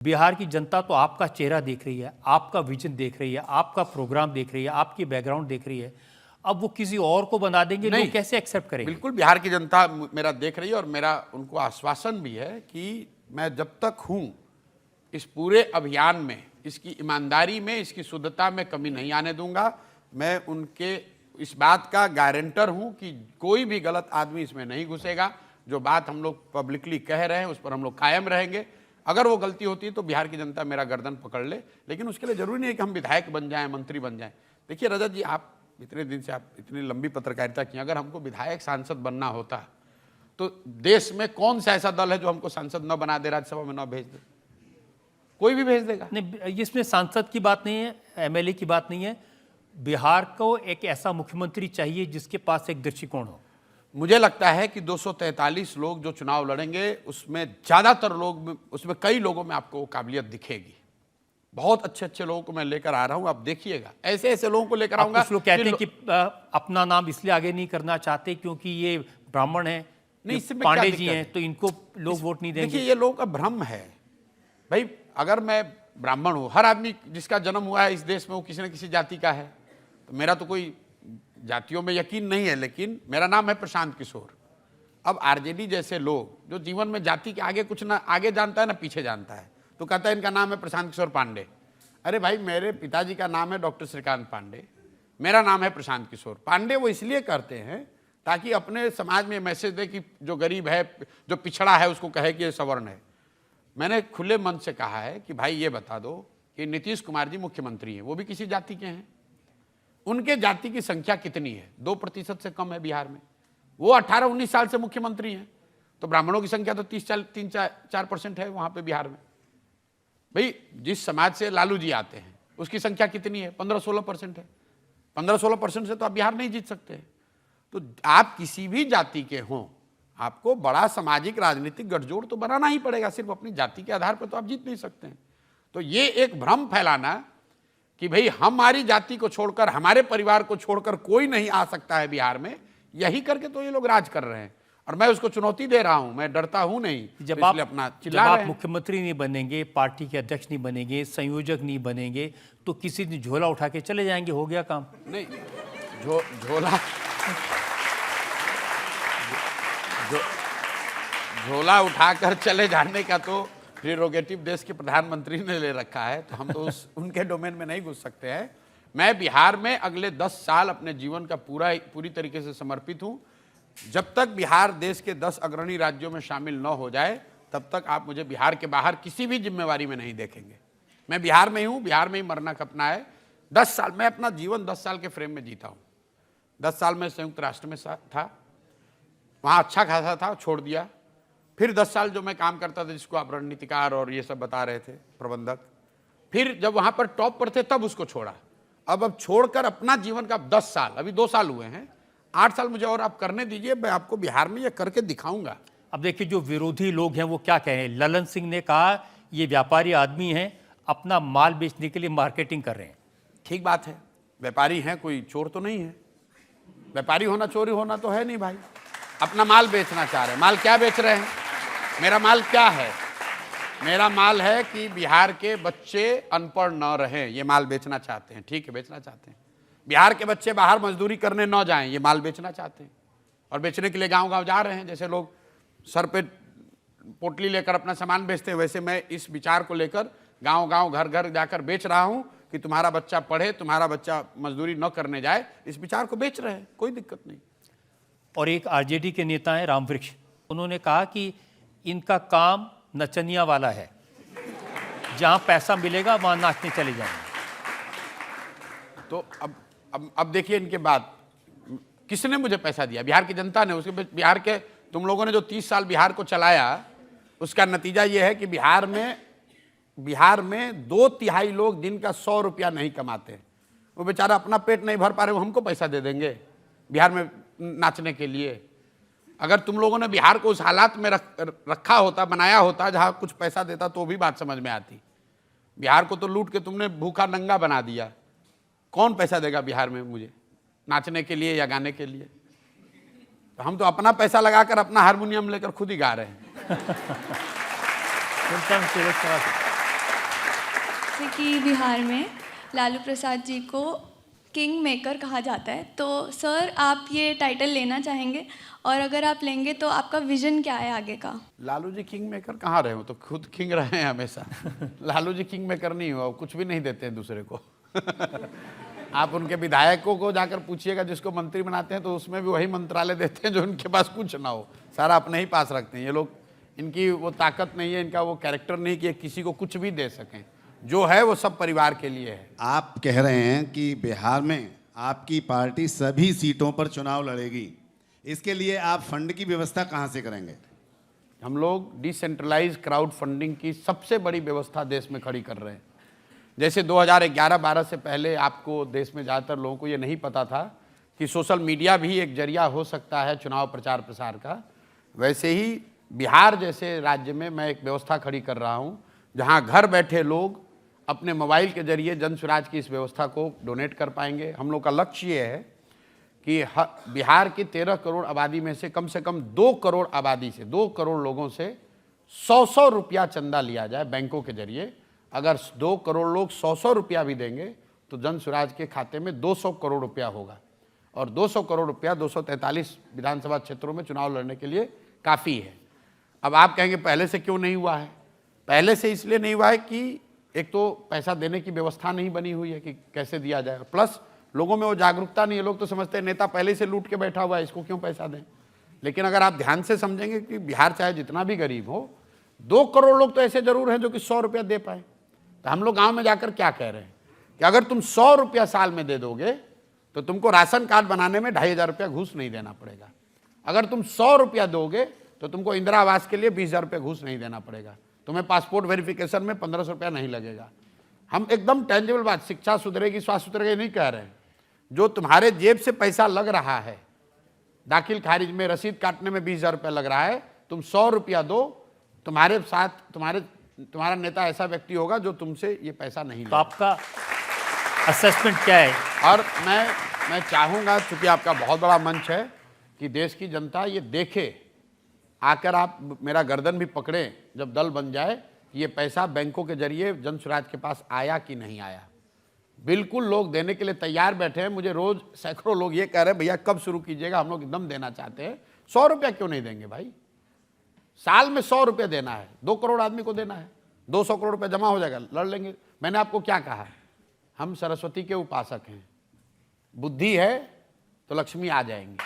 बिहार की जनता तो आपका चेहरा देख रही है, आपका विजन देख रही है, आपका प्रोग्राम देख रही है, आपकी बैकग्राउंड देख रही है। अब वो किसी और को बना देंगे, लोग कैसे एक्सेप्ट करेंगे? बिल्कुल बिहार की जनता मेरा देख रही है और मेरा उनको आश्वासन भी है कि मैं जब तक हूं इस पूरे अभियान में, इसकी ईमानदारी में, इसकी शुद्धता में कमी नहीं आने दूंगा। मैं उनके इस बात का गारंटर हूं कि कोई भी गलत आदमी इसमें नहीं घुसेगा। जो बात हम लोग पब्लिकली कह रहे हैं उस पर हम लोग कायम रहेंगे। अगर वो गलती होती है तो बिहार की जनता मेरा गर्दन पकड़ ले, लेकिन उसके लिए जरूरी नहीं है कि हम विधायक बन जाएं, मंत्री बन जाएं। देखिए रजत जी, आप इतने दिन से आप इतनी लंबी पत्रकारिता की, अगर हमको विधायक सांसद बनना होता तो देश में कौन सा ऐसा दल है जो हमको सांसद न बना दे, राज्यसभा में न भेज दे? कोई भी भेज देगा। नहीं, इसमें सांसद की बात नहीं है, एमएलए की बात नहीं है। बिहार को एक ऐसा मुख्यमंत्री चाहिए जिसके पास एक दृष्टिकोण हो। मुझे लगता है कि 243 लोग जो चुनाव लड़ेंगे उसमें ज्यादातर लोग, उसमें कई लोगों में आपको वो काबिलियत दिखेगी। बहुत अच्छे अच्छे लोगों को मैं लेकर आ रहा हूं, आप देखिएगा। ऐसे ऐसे लोगों को लेकर आऊंगा। कुछ लोग कहते हैं कि अपना नाम इसलिए आगे नहीं करना चाहते क्योंकि ये ब्राह्मण है, नहीं, पांडे जी हैं, तो इनको लोग वोट नहीं देंगे। देखिए, ये लोगों का भ्रम है भाई। अगर मैं ब्राह्मण हूं, हर आदमी जिसका जन्म हुआ है इस देश में वो किसी न किसी जाति का है, तो मेरा तो कोई जातियों में यकीन नहीं है, लेकिन मेरा नाम है प्रशांत किशोर। अब आरजेडी जैसे लोग जो जीवन में जाति के आगे कुछ ना आगे जानता है ना पीछे जानता है, तो कहता है इनका नाम है प्रशांत किशोर पांडे। अरे भाई, मेरे पिताजी का नाम है डॉक्टर श्रीकांत पांडे, मेरा नाम है प्रशांत किशोर पांडे। वो इसलिए करते हैं ताकि अपने समाज में मैसेज दे कि जो गरीब है, जो पिछड़ा है, उसको कहे कि ये सवर्ण है। मैंने खुले मन से कहा है कि भाई ये बता दो कि नीतीश कुमार जी मुख्यमंत्री हैं, वो भी किसी जाति के हैं। उनके जाति की संख्या कितनी है? 2% से कम है बिहार में। वो 18-19 साल से मुख्यमंत्री हैं, तो ब्राह्मणों की संख्या तो 3-4% है वहां पे बिहार में। भाई, जिस समाज से लालू जी आते हैं उसकी संख्या कितनी है? 15-16% है। 15-16% से तो आप बिहार नहीं जीत सकते। तो आप किसी भी जाति के हों, आपको बड़ा सामाजिक राजनीतिक गठजोड़ तो बनाना ही पड़ेगा। सिर्फ अपनी जाति के आधार पर तो आप जीत नहीं सकते हैं। तो ये एक भ्रम फैलाना कि भाई हमारी जाति को छोड़कर, हमारे परिवार को छोड़कर कोई नहीं आ सकता है बिहार में, यही करके तो ये लोग राज कर रहे हैं। और मैं उसको चुनौती दे रहा हूं, मैं डरता हूं नहीं। जब आप मुख्यमंत्री नहीं बनेंगे, पार्टी के अध्यक्ष नहीं बनेंगे, संयोजक नहीं बनेंगे, तो किसी दिन झोला उठा के चले जाएंगे, हो गया काम। नहीं, झोला उठाकर चले जाने का तो प्रेरोगेटिव देश के प्रधानमंत्री ने ले रखा है, तो हम तो उनके डोमेन में नहीं घुस सकते हैं। मैं बिहार में अगले 10 साल अपने जीवन का पूरी तरीके से समर्पित हूं। जब तक बिहार देश के 10 अग्रणी राज्यों में शामिल न हो जाए, तब तक आप मुझे बिहार के बाहर किसी भी जिम्मेवारी में नहीं देखेंगे। मैं बिहार में ही हूं, बिहार में ही मरना खपना है। 10 साल मैं अपना जीवन 10 साल के फ्रेम में जीता हूं। 10 साल में संयुक्त राष्ट्र में था, वहां अच्छा खासा था, छोड़ दिया। फिर 10 साल जो मैं काम करता था, जिसको आप रणनीतिकार और ये सब बता रहे थे, प्रबंधक, फिर जब वहां पर टॉप पर थे तब उसको छोड़ा। अब छोड़कर अपना जीवन का 10 साल, अभी 2 साल हुए हैं, 8 साल मुझे और आप करने दीजिए। मैं आपको बिहार में ये करके दिखाऊंगा। अब देखिए, जो विरोधी लोग हैं वो क्या कह रहे हैं। ललन सिंह ने कहा ये व्यापारी आदमी हैं, अपना माल बेचने के लिए मार्केटिंग कर रहे हैं। ठीक बात है, व्यापारी हैं, कोई चोर तो नहीं है। व्यापारी होना चोरी होना तो है नहीं भाई। अपना माल बेचना चाह रहे हैं। माल क्या बेच रहे हैं? मेरा माल क्या है? मेरा माल है कि बिहार के बच्चे अनपढ़ न रहें, ये माल बेचना चाहते हैं। ठीक है, बेचना चाहते हैं। बिहार के बच्चे बाहर मजदूरी करने न जाएं, ये माल बेचना चाहते हैं। और बेचने के लिए गांव-गांव जा रहे हैं। जैसे लोग सर पे पोटली लेकर अपना सामान बेचते हैं, वैसे मैं इस विचार को लेकर गांव-गांव, घर-घर जाकर बेच रहा हूं कि तुम्हारा बच्चा पढ़े, तुम्हारा बच्चा मजदूरी न करने जाए। इस विचार को बेच रहे हैं, कोई दिक्कत नहीं। और एक आरजेडी के नेता हैं रामवृक्ष, उन्होंने कहा कि इनका काम नचनिया वाला है, जहां पैसा मिलेगा वहां नाचने चले जाएंगे। तो अब देखिए, इनके बाद किसने मुझे पैसा दिया? बिहार की जनता ने। उसके बिहार के तुम लोगों ने जो 30 साल बिहार को चलाया, उसका नतीजा यह है कि बिहार में 2/3 लोग दिन का 100 रुपया नहीं कमाते। वो बेचारा अपना पेट नहीं भर पा रहे, वो हमको पैसा दे देंगे बिहार में नाचने के लिए। अगर तुम लोगों ने बिहार को उस हालात में रखा होता, बनाया होता, जहां कुछ पैसा देता, तो भी बात समझ में आती। बिहार को तो लूट के तुमने भूखा नंगा बना दिया। कौन पैसा देगा बिहार में मुझे नाचने के लिए या गाने के लिए? तो हम तो अपना पैसा लगाकर अपना हारमोनियम लेकर खुद ही गा रहे हैं। जैसे कि बिहार में लालू प्रसाद जी को किंग मेकर कहा जाता है, तो सर आप ये टाइटल लेना चाहेंगे, और अगर आप लेंगे तो आपका विजन क्या है आगे का? लालू जी किंग मेकर कहाँ रहे हो, तो खुद किंग रहे हैं हमेशा। लालू जी किंग मेकर नहीं हुआ, वो कुछ भी नहीं देते हैं दूसरे को। आप उनके विधायकों को जाकर पूछिएगा, जिसको मंत्री बनाते हैं तो उसमें भी वही मंत्रालय देते हैं जो उनके पास कुछ ना हो, सारा अपने ही पास रखते हैं ये लोग। इनकी वो ताकत नहीं है, इनका वो कैरेक्टर नहीं कि किसी को कुछ भी दे सकें, जो है वो सब परिवार के लिए है। आप कह रहे हैं कि बिहार में आपकी पार्टी सभी सीटों पर चुनाव लड़ेगी, इसके लिए आप फंड की व्यवस्था कहां से करेंगे? हम लोग डिसेंट्रलाइज क्राउड फंडिंग की सबसे बड़ी व्यवस्था देश में खड़ी कर रहे हैं। जैसे 2011-12 से पहले आपको देश में ज़्यादातर लोगों को ये नहीं पता था कि सोशल मीडिया भी एक जरिया हो सकता है चुनाव प्रचार प्रसार का, वैसे ही बिहार जैसे राज्य में मैं एक व्यवस्था खड़ी कर रहा हूँ जहाँ घर बैठे लोग अपने मोबाइल के जरिए जन स्वराज की इस व्यवस्था को डोनेट कर पाएंगे। हम लोग का लक्ष्य ये है कि बिहार की 13 करोड़ आबादी में से कम 2 करोड़ आबादी से 2 करोड़ लोगों से 100 रुपया चंदा लिया जाए बैंकों के जरिए। अगर 2 करोड़ लोग 100 रुपया भी देंगे तो जन स्वराज के खाते में 200 करोड़ रुपया होगा, और 200 करोड़ रुपया 243 विधानसभा क्षेत्रों में चुनाव लड़ने के लिए काफ़ी है। अब आप कहेंगे पहले से क्यों नहीं हुआ है? पहले से इसलिए नहीं हुआ है कि एक तो पैसा देने की व्यवस्था नहीं बनी हुई है कि कैसे दिया जाए, प्लस लोगों में वो जागरूकता नहीं है। लोग तो समझते हैं नेता पहले से लूट के बैठा हुआ है, इसको क्यों पैसा दें। लेकिन अगर आप ध्यान से समझेंगे कि बिहार चाहे जितना भी गरीब हो, 2 करोड़ लोग तो ऐसे जरूर हैं जो कि 100 रुपया दे पाए। तो हम लोग गांव में जाकर क्या कह रहे हैं कि अगर तुम 100 रुपया साल में दे दोगे तो तुमको राशन कार्ड बनाने में 2,500 रुपया घूस नहीं देना पड़ेगा। अगर तुम 100 रुपया दोगे तो तुमको इंदिरा आवास के लिए 20,000 रुपया घूस नहीं देना पड़ेगा। तुम्हें पासपोर्ट वेरिफिकेशन में 1,500 रुपया नहीं लगेगा। हम एकदम टेंजिबल बात, शिक्षा सुधरेगी, स्वास्थ्य सुधरेगा, नहीं कह रहे हैं। जो तुम्हारे जेब से पैसा लग रहा है, दाखिल खारिज में रसीद काटने में 20,000 रुपया लग रहा है, तुम 100 रुपया दो, तुम्हारे साथ तुम्हारा नेता ऐसा व्यक्ति होगा जो तुमसे ये पैसा नहीं लेगा। तो आपका असेसमेंट क्या है? और मैं चाहूँगा, चूंकि आपका बहुत बड़ा मंच है, कि देश की जनता ये देखे, आकर आप मेरा गर्दन भी पकड़ें जब दल बन जाए, ये पैसा बैंकों के जरिए जन स्वराज के पास आया कि नहीं आया। बिल्कुल लोग देने के लिए तैयार बैठे हैं। मुझे रोज सैकड़ों लोग ये कह रहे हैं भैया कब शुरू कीजिएगा, हम लोग एकदम देना चाहते हैं। 100 रुपया क्यों नहीं देंगे भाई? साल में 100 रुपया देना है, 2 करोड़ आदमी को देना है, 200 करोड़ रुपया जमा हो जाएगा, लड़ लेंगे। मैंने आपको क्या कहा, हम सरस्वती के उपासक हैं, बुद्धि है तो लक्ष्मी आ जाएंगी।